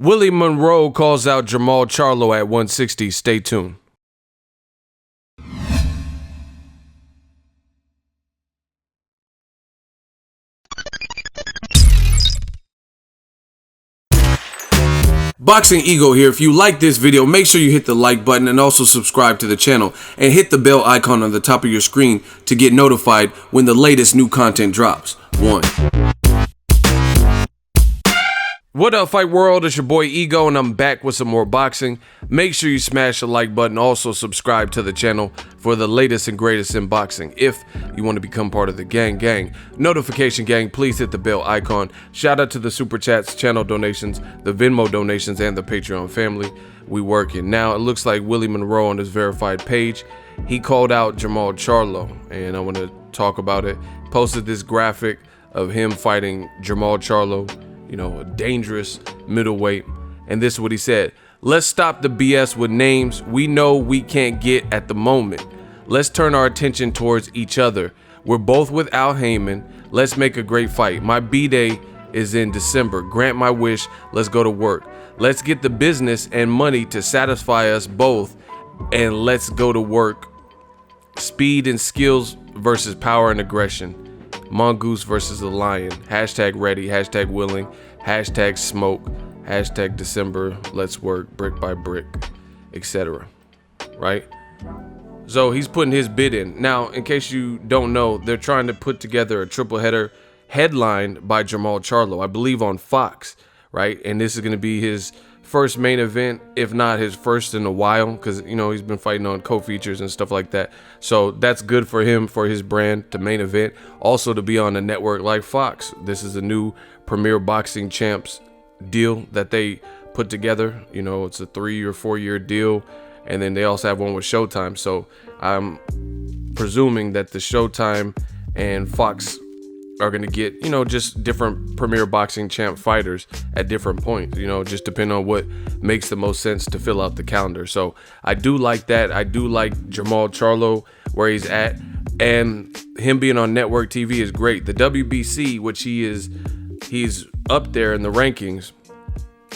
Willie Monroe calls out Jermall Charlo at 160. Stay tuned. Boxingego here. If you like this video, make sure you hit the like button and also subscribe to the channel and hit the bell icon on the top of your screen to get notified when the latest new content drops. What up, fight world? It's your boy Ego, and I'm back with some more boxing. Make sure you smash the like button. Also subscribe to the channel for the latest and greatest in boxing. If you want to become part of the gang, notification gang, please hit the bell icon. Shout out to the super chats, channel donations, the Venmo donations, and the Patreon family. We working. Now it looks like Willie Monroe on his verified page, he called out Jermall Charlo, and I want to talk about it. Posted this graphic of him fighting Jermall Charlo, you know, a dangerous middleweight. And this is what he said: let's stop the BS with names we know we can't get at the moment. Let's turn our attention towards each other. We're both with Al Heyman. Let's make a great fight. My B-Day is in December. Grant my wish. Let's go to work. Let's get the business and money to satisfy us both, and let's go to work. Speed and skills versus power and aggression. Mongoose versus the lion. Hashtag ready, hashtag willing, hashtag smoke, hashtag December, let's work, brick by brick, etc. Right? So he's putting his bid in. Now, in case you don't know, they're trying to put together a triple header headlined by Jermall Charlo, I believe on Fox, right? And this is going to be his first main event, if not his first in a while, because, you know, he's been fighting on co-features and stuff like that. So that's good for him, for his brand, to main event. Also to be on a network like Fox. This is a new Premier Boxing Champs deal that they put together. You know, it's a 3 or 4 year deal. And then they also have one with Showtime. So I'm presuming that the Showtime and Fox are going to get, you know, just different Premier Boxing Champ fighters at different points, you know, just depending on what makes the most sense to fill out the calendar. So I do like that. I do like Jermall Charlo where he's at, and him being on network TV is great. The WBC, which he's up there in the rankings,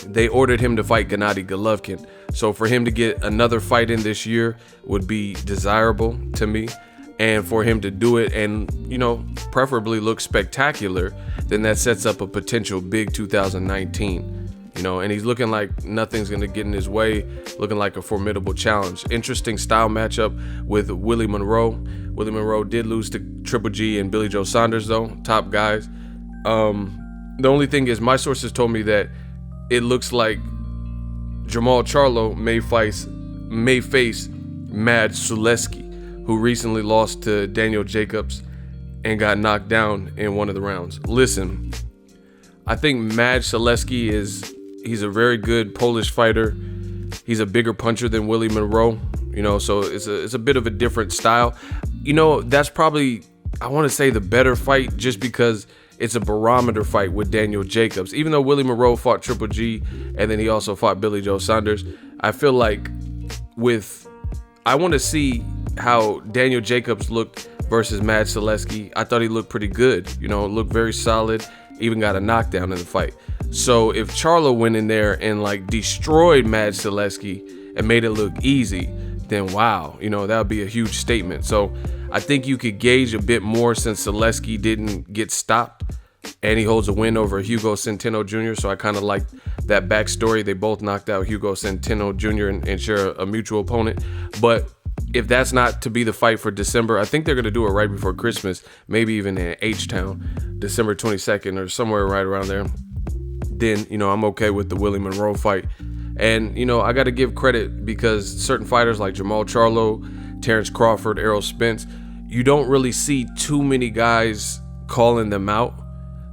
they ordered him to fight Gennady Golovkin. So for him to get another fight in this year would be desirable to me. And for him to do it and, you know, preferably look spectacular, then that sets up a potential big 2019. You know, and he's looking like nothing's going to get in his way, looking like a formidable challenge. Interesting style matchup with Willie Monroe. Willie Monroe did lose to Triple G and Billy Joe Saunders, though, top guys. The only thing is, my sources told me that it looks like Jermall Charlo may face Mad Suleski, who recently lost to Daniel Jacobs and got knocked down in one of the rounds. Listen, I think Mad Suleski he's a very good Polish fighter. He's a bigger puncher than Willie Monroe, you know, so it's a bit of a different style. You know, that's probably, I want to say, the better fight, just because it's a barometer fight with Daniel Jacobs. Even though Willie Monroe fought Triple G and then he also fought Billy Joe Saunders, I feel like I want to see how Daniel Jacobs looked versus Mad Suleski. I thought he looked pretty good, you know, looked very solid, even got a knockdown in the fight. So if Charlo went in there and like destroyed Mad Suleski and made it look easy, then wow, you know, that would be a huge statement. So I think you could gauge a bit more since Suleski didn't get stopped and he holds a win over Hugo Centeno Jr. So I kind of like that backstory. They both knocked out Hugo Centeno Jr. and share a mutual opponent. But if that's not to be the fight for December, I think they're going to do it right before Christmas, maybe even in H-Town, December 22nd or somewhere right around there. Then, you know, I'm okay with the Willie Monroe fight. And, you know, I got to give credit because certain fighters like Jermall Charlo, Terrence Crawford, Errol Spence, you don't really see too many guys calling them out.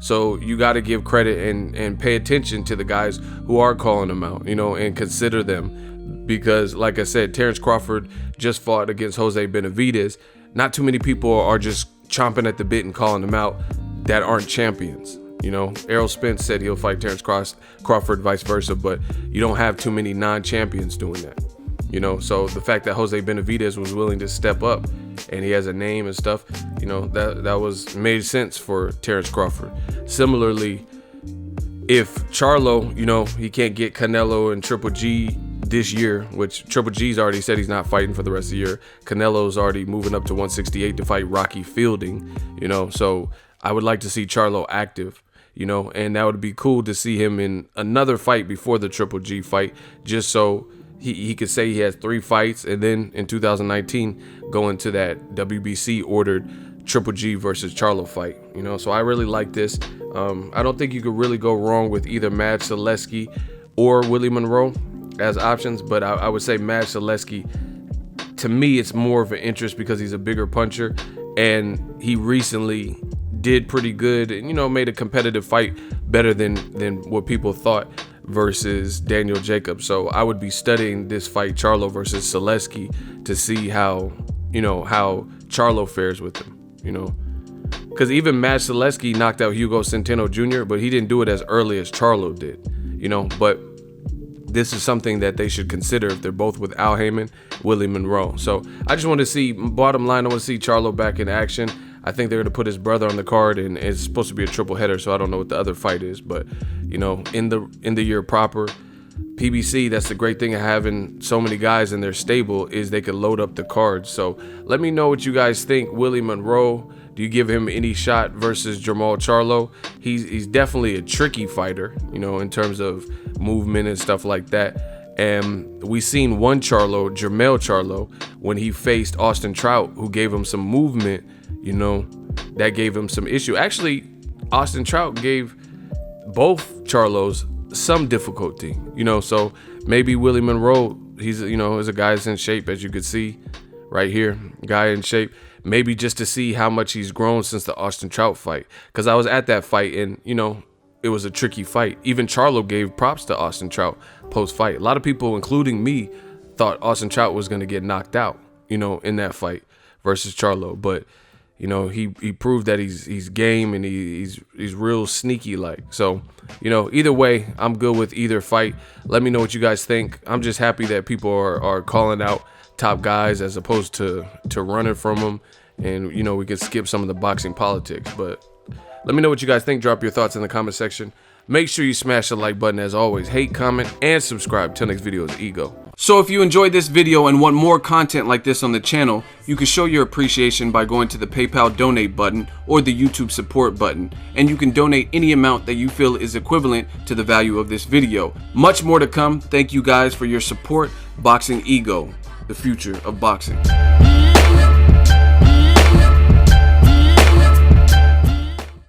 So you got to give credit and pay attention to the guys who are calling them out, you know, and consider them. Because, like I said, Terrence Crawford just fought against Jose Benavidez. Not too many people are just chomping at the bit and calling them out that aren't champions. You know, Errol Spence said he'll fight Terrence Crawford, vice versa, but you don't have too many non-champions doing that. You know, so the fact that Jose Benavidez was willing to step up and he has a name and stuff, you know, that made sense for Terrence Crawford. Similarly, if Charlo, you know, he can't get Canelo and Triple G this year, which Triple G's already said he's not fighting for the rest of the year. Canelo's already moving up to 168 to fight Rocky Fielding, you know, so I would like to see Charlo active, you know, and that would be cool to see him in another fight before the Triple G fight, just so he could say he has 3 fights, and then in 2019 go into that WBC ordered Triple G versus Charlo fight, you know. So I really like this. I don't think you could really go wrong with either Mad Selesky or Willie Monroe as options, but I would say Mad Selesky, to me, it's more of an interest because he's a bigger puncher, and he recently did pretty good and, you know, made a competitive fight better than what people thought versus Daniel Jacobs. So I would be studying this fight, Charlo versus Selesky, to see how, you know, how Charlo fares with him, you know, because even Mad Selesky knocked out Hugo Centeno Jr., but he didn't do it as early as Charlo did, you know. But this is something that they should consider if they're both with Al Haymon, Willie Monroe. So I just want to see, bottom line, I want to see Charlo back in action. I think they're going to put his brother on the card, and it's supposed to be a triple header, so I don't know what the other fight is. But, you know, in the year proper, PBC, that's the great thing of having so many guys in their stable, is they could load up the cards. So let me know what you guys think. Willie Monroe, do you give him any shot versus Jermall Charlo? He's definitely a tricky fighter, you know, in terms of movement and stuff like that. And we seen one Charlo, Jermall Charlo, when he faced Austin Trout, who gave him some movement, you know, that gave him some issue. Actually, Austin Trout gave both Charlos some difficulty, you know, so maybe Willie Monroe, he's, you know, is a guy that's in shape, as you could see right here, guy in shape, maybe just to see how much he's grown since the Austin Trout fight, because I was at that fight and, you know, it was a tricky fight. Even Charlo gave props to Austin Trout post-fight. A lot of people, including me, thought Austin Trout was going to get knocked out, you know, in that fight versus Charlo, but you know, he proved that he's game, and he's real sneaky like. So, you know, either way, I'm good with either fight. Let me know what you guys think. I'm just happy that people are calling out top guys as opposed to running from them, and, you know, we could skip some of the boxing politics. But let me know what you guys think. Drop your thoughts in the comment section. Make sure you smash the like button as always. Hate, comment, and subscribe. Till next video is Ego. So if you enjoyed this video and want more content like this on the channel, you can show your appreciation by going to the PayPal donate button or the YouTube support button, and you can donate any amount that you feel is equivalent to the value of this video. Much more to come. Thank you guys for your support. Boxingego, the future of boxing.